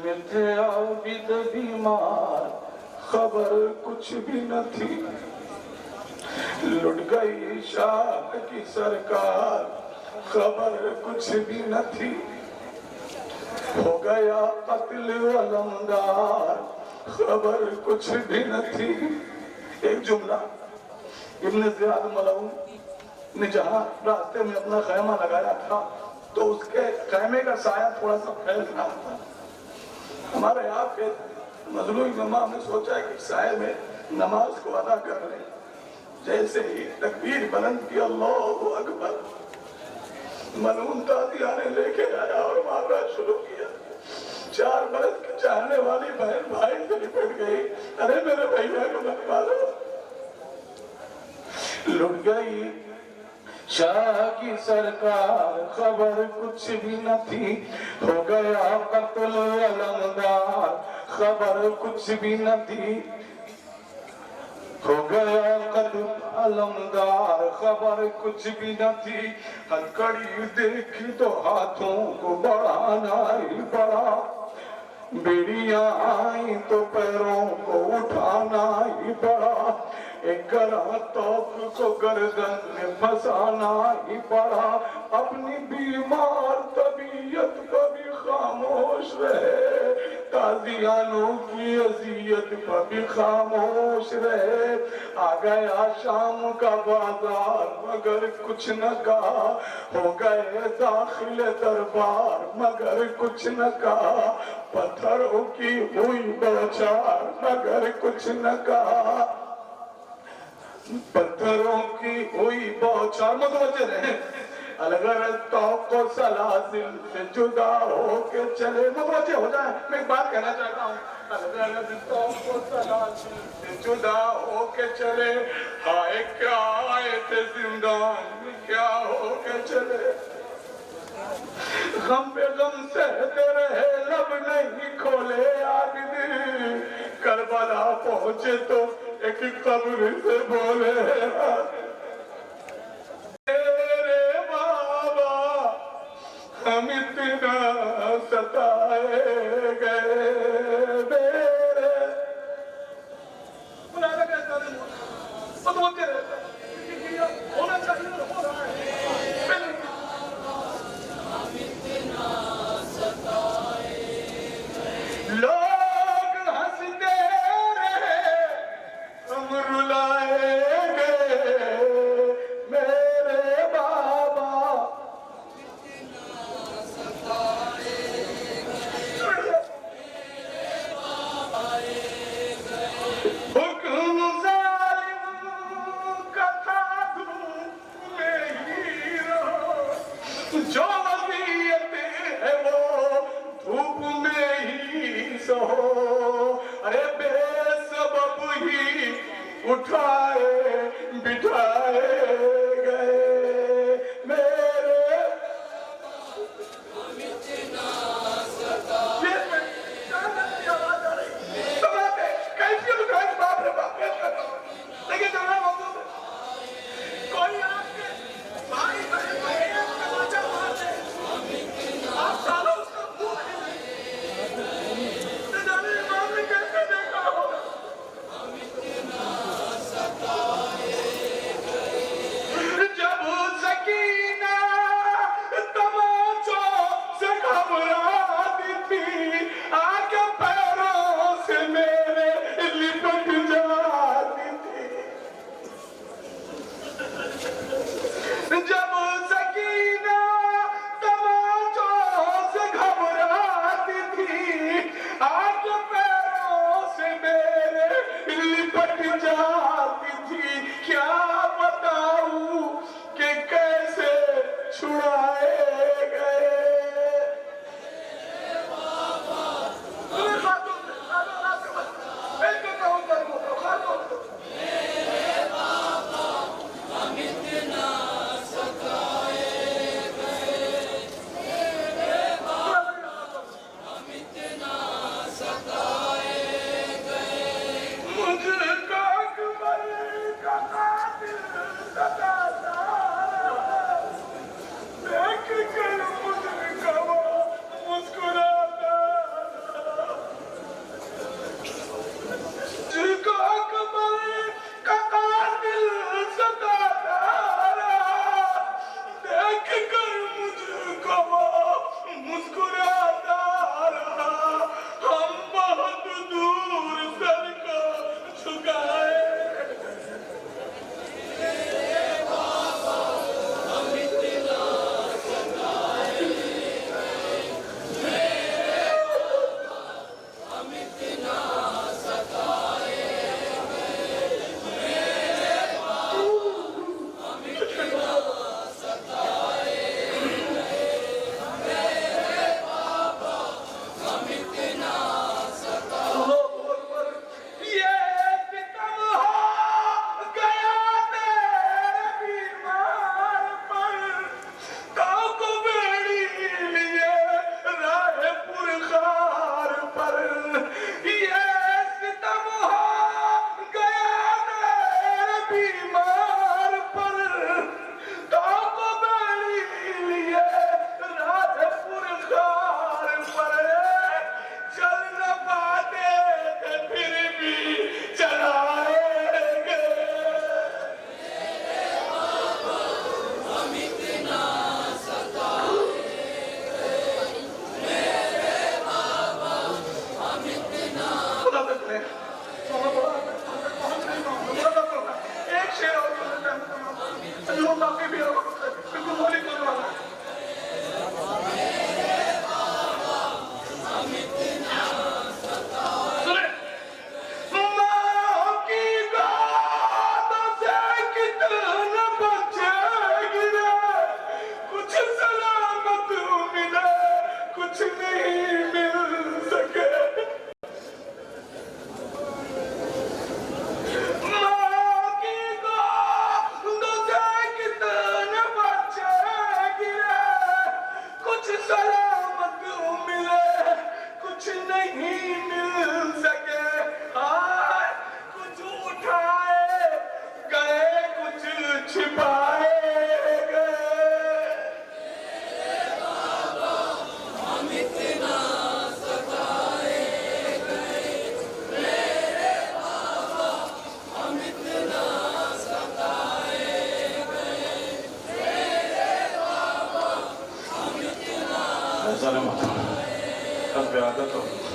मिथे आबिद बीमार, खबर कुछ भी न थी। लुट गई शाह की सरकार, खबर कुछ भी न थी। हो गया कत्ल अलमदार, खबर कुछ भी न थी। एक जुमला, इब्न ज़ियाद मलऊन ने जहाँ रास्ते में अपना खैमा लगाया था तो उसके खैमे का साया थोड़ा सा फैल रहा था। हमारे यहाँ पे मजलूम इमाम ने सोचा कि साये में नमाज को अदा कर ले। जैसे ही तकबीर बुलंद की अल्लाहु अकबर, मलून तादियाने लेके आया और मारना शुरू किया। 4 बरस की चाहने वाली बहन भाई से लिपट गई, अरे मेरे भैया को मत मारो। लुट गई शाह की सरकार, खबर कुछ भी न थी। हो गया कत्ल अलमदार, खबर कुछ भी न थी। हो गया कत्ल अलमदार, खबर कुछ भी न थी। हथकड़ी देखी तो हाथों को बढ़ाना ही पड़ा। बेड़ियां आई तो पैरों को उठाना ही पड़ा। एक तोप को गर्दन में फंसाना ही पड़ा। अपनी बीमार तबीयत पर भी खामोश रहे, ताजियानों की अजियत पर भी खामोश रहे। आ गया शाम का बाजार मगर कुछ न कहा। हो गए दाखिल दरबार मगर कुछ न कहा। पत्थरों की हुई बौछार मगर कुछ न कहा। पत्थरों की हुई बौछार मुतवज्जे रहे। अलगर तो सलासिल से जुदा होके चले, मुतवज्जे हो जाए। मैं एक बात कहना चाहता हूँ, अलगर तो सलासिल से जुदा होके चले। हाय क्या आए थे जिंदान में, क्या होके चले। गम पे गम सहते रहे, लब नहीं खोले आबिद। करबला पहुंचे तो एक कब्र से बोले, तेरे बाबा हम इतना सताए गए। मेरे बुलाना कैसा होना चाहिए, हो रहा है। लोग हंसते रहे, हम रुलाए गए। मेरे बाबा हुक्म जालिम का था, धूप में ही रहो। जो वसीयत है वो धूप में ही सो छिपाए गए। ऐसा नहीं मतलब, अब आदत हो।